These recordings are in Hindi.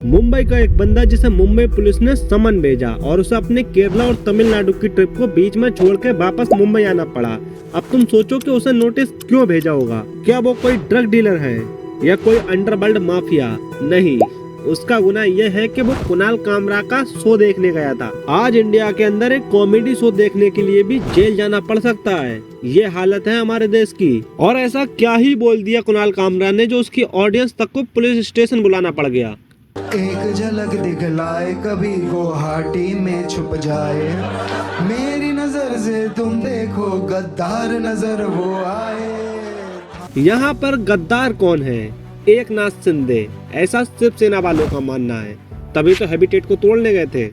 मुंबई का एक बंदा जिसे मुंबई पुलिस ने समन भेजा और उसे अपने केरला और तमिलनाडु की ट्रिप को बीच में छोड़ के वापस मुंबई आना पड़ा। अब तुम सोचो कि उसे नोटिस क्यों भेजा होगा? क्या वो कोई ड्रग डीलर है या कोई अंडरवर्ल्ड माफिया? नहीं, उसका गुनाह यह है कि वो कुणाल कामरा का शो देखने गया था। आज इंडिया के अंदर एक कॉमेडी शो देखने के लिए भी जेल जाना पड़ सकता है। ये हालत है हमारे देश की। और ऐसा क्या ही बोल दिया कुणाल कामरा ने जो उसकी ऑडियंस तक को पुलिस स्टेशन बुलाना पड़ गया। एक झलक दिखलाए कभी गुवाहाटी में छुप जाए, मेरी नजर से तुम देखो गद्दार नजर वो आए। यहाँ पर गद्दार कौन है? एकनाथ शिंदे, ऐसा शिवसेना वालों का मानना है। तभी तो हैबिटेट को तोड़ने गए थे।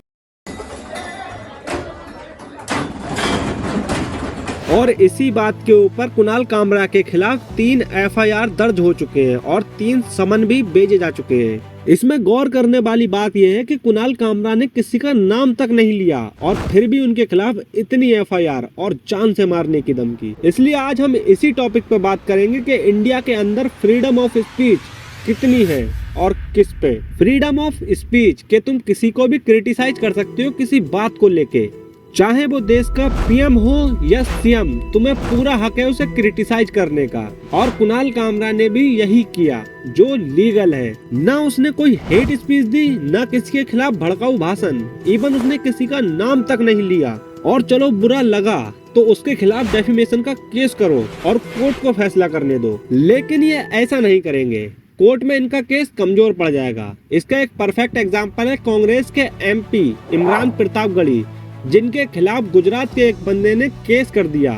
और इसी बात के ऊपर कुणाल कामरा के खिलाफ 3 एफआईआर दर्ज हो चुके हैं और 3 समन भी भेजे जा चुके हैं। इसमें गौर करने वाली बात यह है कि कुणाल कामरा ने किसी का नाम तक नहीं लिया और फिर भी उनके खिलाफ इतनी एफआईआर और जान से मारने की धमकी। इसलिए आज हम इसी टॉपिक पर बात करेंगे कि इंडिया के अंदर फ्रीडम ऑफ स्पीच कितनी है और किस पे। फ्रीडम ऑफ स्पीच के तुम किसी को भी क्रिटिसाइज कर सकते हो किसी बात को लेके, चाहे वो देश का पीएम हो या सीएम, तुम्हें पूरा हक है उसे क्रिटिसाइज करने का। और कुणाल कामरा ने भी यही किया जो लीगल है। ना उसने कोई हेट स्पीच दी, ना किसी के खिलाफ भड़काऊ भाषण, इवन उसने किसी का नाम तक नहीं लिया। और चलो बुरा लगा तो उसके खिलाफ डेफेमेशन का केस करो और कोर्ट को फैसला करने दो, लेकिन ये ऐसा नहीं करेंगे। कोर्ट में इनका केस कमजोर पड़ जाएगा। इसका एक परफेक्ट एग्जाम्पल है कांग्रेस के एमपी इमरान प्रतापगढ़ी, जिनके खिलाफ गुजरात के एक बंदे ने केस कर दिया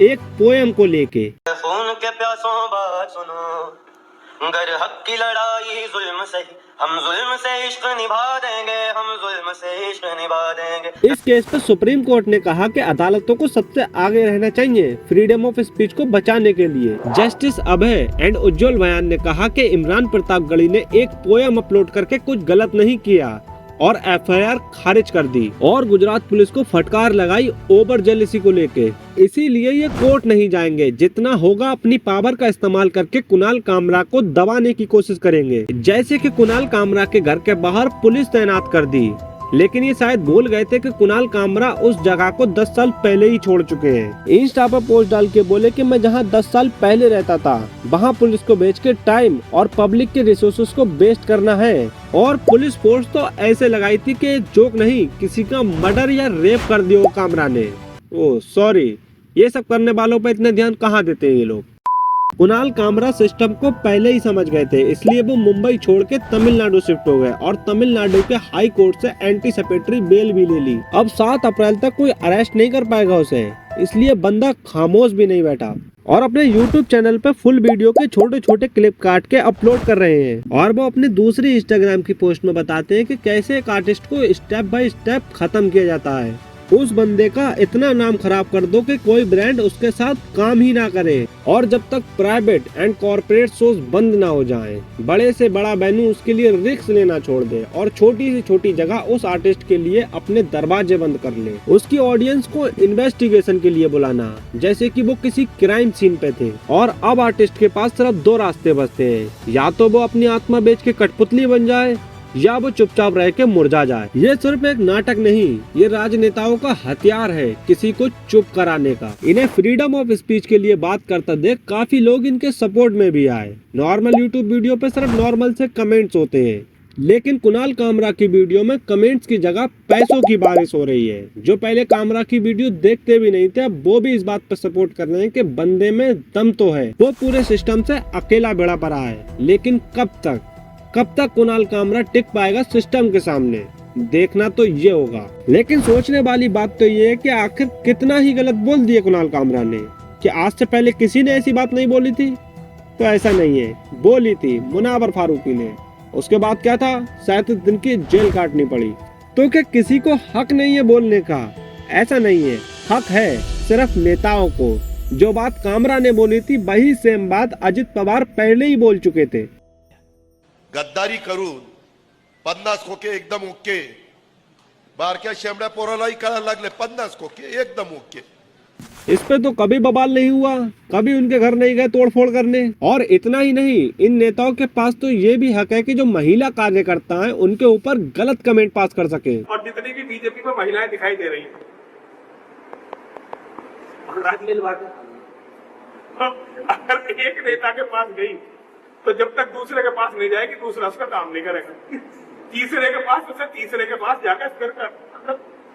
एक पोएम को लेके। खून के प्यासों बात सुनो, गर हक की लड़ाई जुल्म से, हम जुल्म से इश्क निभा देंगे, हम जुल्म से इश्क निभा देंगे। इस केस पर सुप्रीम कोर्ट ने कहा कि अदालतों को सबसे आगे रहना चाहिए फ्रीडम ऑफ स्पीच को बचाने के लिए। जस्टिस अभय एंड उज्जवल बयान ने कहा कि इमरान प्रतापगढ़ी ने एक पोएम अपलोड करके कुछ गलत नहीं किया और एफआईआर खारिज कर दी और गुजरात पुलिस को फटकार लगाई ओवर जेलिसी को लेके। इसीलिए ये कोर्ट नहीं जाएंगे, जितना होगा अपनी पावर का इस्तेमाल करके कुणाल कामरा को दबाने की कोशिश करेंगे। जैसे कि कुणाल कामरा के घर के बाहर पुलिस तैनात कर दी, लेकिन ये शायद भूल गए थे कि कुणाल कामरा उस जगह को 10 साल पहले ही छोड़ चुके हैं। इंस्टा पर पोस्ट डाल के बोले कि मैं जहां 10 साल पहले रहता था वहां पुलिस को बेच के टाइम और पब्लिक के रिसोर्सेज को वेस्ट करना है। और पुलिस फोर्स तो ऐसे लगाई थी कि जोक नहीं, किसी का मर्डर या रेप कर दिया कामरा ने। ओह सॉरी, ये सब करने वालों पर इतने ध्यान कहाँ देते हैं ये लोग। कुणाल कामरा सिस्टम को पहले ही समझ गए थे, इसलिए वो मुंबई छोड़ के तमिलनाडु शिफ्ट हो गए और तमिलनाडु के हाई कोर्ट से एंटीसिपेटरी बेल भी ले ली। अब 7 अप्रैल तक कोई अरेस्ट नहीं कर पाएगा उसे, इसलिए बंदा खामोश भी नहीं बैठा और अपने YouTube चैनल पे फुल वीडियो के छोटे छोटे क्लिप काट के अपलोड कर रहे हैं। और वो अपनी दूसरी इंस्टाग्राम की पोस्ट में बताते हैं कि कैसे एक आर्टिस्ट को स्टेप बाय स्टेप खत्म किया जाता है। उस बंदे का इतना नाम खराब कर दो कि कोई ब्रांड उसके साथ काम ही ना करे। और जब तक प्राइवेट एंड कॉर्पोरेट शोज बंद ना हो जाएं, बड़े से बड़ा वेन्यू उसके लिए रिस्क लेना छोड़ दे और छोटी से छोटी जगह उस आर्टिस्ट के लिए अपने दरवाजे बंद कर ले। उसकी ऑडियंस को इन्वेस्टिगेशन के लिए बुलाना, जैसे कि वो किसी क्राइम सीन पे थे। और अब आर्टिस्ट के पास सिर्फ 2 रास्ते बचते हैं, या तो वो अपनी आत्मा बेच के कठपुतली बन जाए या वो चुपचाप रह के मुरझा जाए। ये सिर्फ एक नाटक नहीं, ये राजनेताओं का हथियार है किसी को चुप कराने का। इन्हें फ्रीडम ऑफ स्पीच के लिए बात करता देख काफी लोग इनके सपोर्ट में भी आए। नॉर्मल यूट्यूब वीडियो पे सिर्फ नॉर्मल से कमेंट्स होते हैं, लेकिन कुणाल कामरा की वीडियो में कमेंट्स की जगह पैसों की बारिश हो रही है। जो पहले कामरा की वीडियो देखते भी नहीं थे, अब वो भी इस बात पर सपोर्ट कर रहे हैं कि बंदे में दम तो है। वो पूरे सिस्टम से अकेला बेड़ा पड़ा है, लेकिन कब तक कुणाल कामरा टिक पाएगा सिस्टम के सामने, देखना तो ये होगा। लेकिन सोचने वाली बात तो ये है कि आखिर कितना ही गलत बोल दिया कुणाल कामरा ने। कि आज से पहले किसी ने ऐसी बात नहीं बोली थी? तो ऐसा नहीं है, बोली थी मुनावर फारूकी ने। उसके बाद क्या था, 37 दिन की जेल काटनी पड़ी। तो क्या किसी को हक नहीं है बोलने का? ऐसा नहीं है, हक है सिर्फ नेताओं को। जो बात कामरा ने बोली थी वही सेम बात अजित पवार पहले ही बोल चुके थे। गद्दारी करून 50 खोके एकदम ओके, बारक्या शेंबड्या पोरालाही कळायला लागले 50 खोके एकदम ओके। इस पे तो कभी बवाल नहीं हुआ, कभी उनके घर नहीं गए तोड़फोड़ करने। और इतना ही नहीं, इन नेताओं के पास तो ये भी हक है कि जो महिला कार्यकर्ता हैं उनके ऊपर गलत कमेंट पास कर सके। और जितनी भी बीजेपी में महिलाएं दिखाई दे रही हैं, अगर एक नेता के पास गई तो जब तक दूसरे के पास नहीं जाएगी दूसरा उसका काम नहीं करेगा, तीसरे के पास उसे तीसरे के पास जाकर फिर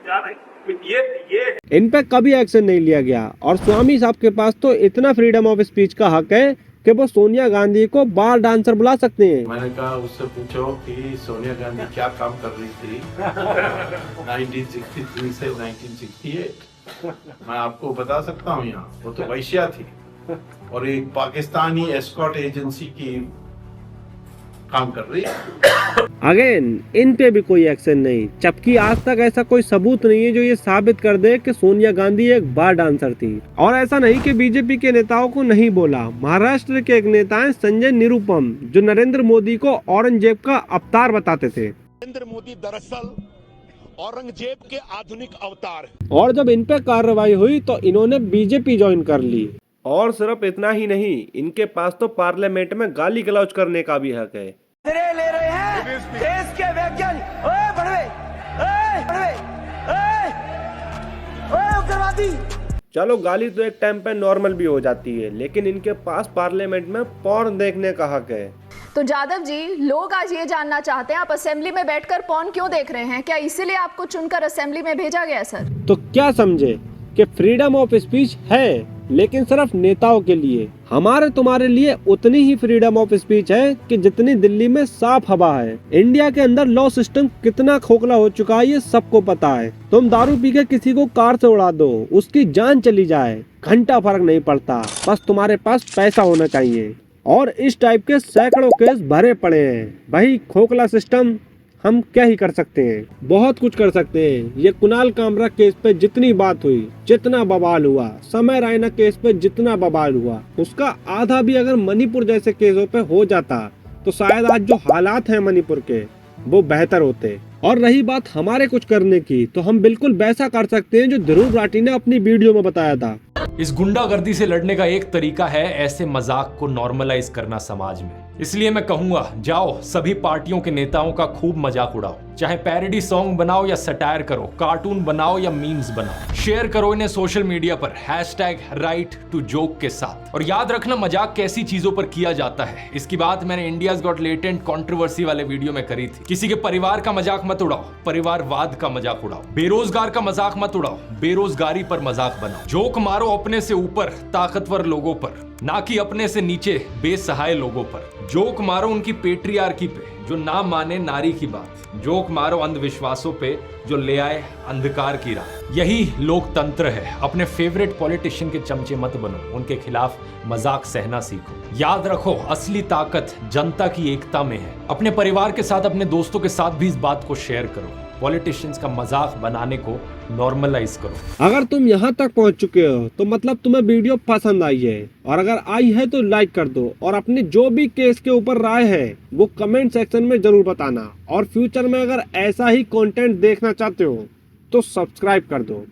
जा रही ये इन पे कभी एक्शन नहीं लिया गया। और स्वामी साहब के पास तो इतना फ्रीडम ऑफ स्पीच का हक है कि वो सोनिया गांधी को बार डांसर बुला सकते हैं। मैंने कहा उससे पूछो कि सोनिया गांधी क्या काम कर रही थी 1963 से 1968। मैं आपको बता सकता हूँ, यहाँ वो तो वैश्या थी और एक पाकिस्तानी एस्कॉर्ट एजेंसी की काम कर रही है। अगेन इन पे भी कोई एक्शन नहीं, जबकि आज तक ऐसा कोई सबूत नहीं है जो ये साबित कर दे कि सोनिया गांधी एक बार डांसर थी। और ऐसा नहीं कि बीजेपी के नेताओं को नहीं बोला, महाराष्ट्र के एक नेता हैं संजय निरुपम, जो नरेंद्र मोदी को औरंगजेब का अवतार बताते थे। नरेंद्र मोदी दरअसल औरंगजेब के आधुनिक अवतार हैं। और जब इन पे कार्रवाई हुई तो इन्होंने बीजेपी ज्वाइन कर ली। और सिर्फ इतना ही नहीं, इनके पास तो पार्लियामेंट में गाली गलौज करने का भी हक है। ले रहे हैं देश के वैज्ञानिक, ओए बड़वे, ओए बड़वे, ओए उग्रवादी। चलो गाली तो एक टाइम पे नॉर्मल भी हो जाती है, लेकिन इनके पास पार्लियामेंट में पॉर्न देखने का हक है। तो जादव जी, लोग आज ये जानना चाहते हैं आप असेंबली में बैठकर पॉर्न क्यों देख रहे हैं? क्या इसीलिए आपको चुनकर असेंबली में भेजा गया सर? तो क्या समझे कि फ्रीडम ऑफ स्पीच है, लेकिन सिर्फ नेताओं के लिए। हमारे तुम्हारे लिए उतनी ही फ्रीडम ऑफ स्पीच है कि जितनी दिल्ली में साफ हवा है। इंडिया के अंदर लॉ सिस्टम कितना खोखला हो चुका है ये सबको पता है। तुम दारू पी के किसी को कार से उड़ा दो, उसकी जान चली जाए, घंटा फर्क नहीं पड़ता, बस तुम्हारे पास पैसा होना चाहिए। और इस टाइप के सैकड़ों केस भरे पड़े हैं। भाई खोखला सिस्टम, हम क्या ही कर सकते हैं? बहुत कुछ कर सकते हैं। ये कुणाल कामरा केस पे जितनी बात हुई, जितना बवाल हुआ, समय रैना केस पे जितना बवाल हुआ, उसका आधा भी अगर मणिपुर जैसे केसों पे हो जाता तो शायद आज जो हालात हैं मणिपुर के वो बेहतर होते। और रही बात हमारे कुछ करने की, तो हम बिल्कुल वैसा कर सकते हैं जो ध्रुव राठी ने अपनी वीडियो में बताया था। इस गुंडागर्दी से लड़ने का एक तरीका है ऐसे मजाक को नॉर्मलाइज करना समाज में। इसलिए मैं कहूंगा, जाओ सभी पार्टियों के नेताओं का खूब मजाक उड़ाओ, चाहे पैरोडी सॉन्ग बनाओ या सटायर करो, कार्टून बनाओ या मीम्स बनाओ, शेयर करो इन्हें सोशल मीडिया पर #RightToJoke के साथ। और याद रखना, मजाक कैसी चीजों पर किया जाता है, इसकी बात मैंने इंडियाज गॉट लेटेंट कंट्रोवर्सी वाले वीडियो में करी थी। किसी के परिवार का मजाक मत उड़ाओ, परिवारवाद का मजाक उड़ाओ। बेरोजगार का मजाक मत उड़ाओ, बेरोजगारी पर मजाक बनाओ। जोक मारो अपने से ऊपर ताकतवर लोगों पर, ना कि अपने से नीचे बेसहाय लोगों पर। जोक मारो उनकी पेट्रियार्की पे जो ना माने नारी की बात। जोक मारो अंधविश्वासों पे जो ले आए अंधकार की राह। यही लोकतंत्र है। अपने फेवरेट पॉलिटिशियन के चमचे मत बनो, उनके खिलाफ मजाक सहना सीखो। याद रखो, असली ताकत जनता की एकता में है। अपने परिवार के साथ, अपने दोस्तों के साथ भी इस बात को शेयर करो। पॉलिटिशियंस का मजाक बनाने को नॉर्मलाइज करो। अगर तुम यहाँ तक पहुँच चुके हो तो मतलब तुम्हें वीडियो पसंद आई है, और अगर आई है तो लाइक कर दो। और अपने जो भी केस के ऊपर राय है वो कमेंट सेक्शन में जरूर बताना। और फ्यूचर में अगर ऐसा ही कंटेंट देखना चाहते हो तो सब्सक्राइब कर दो।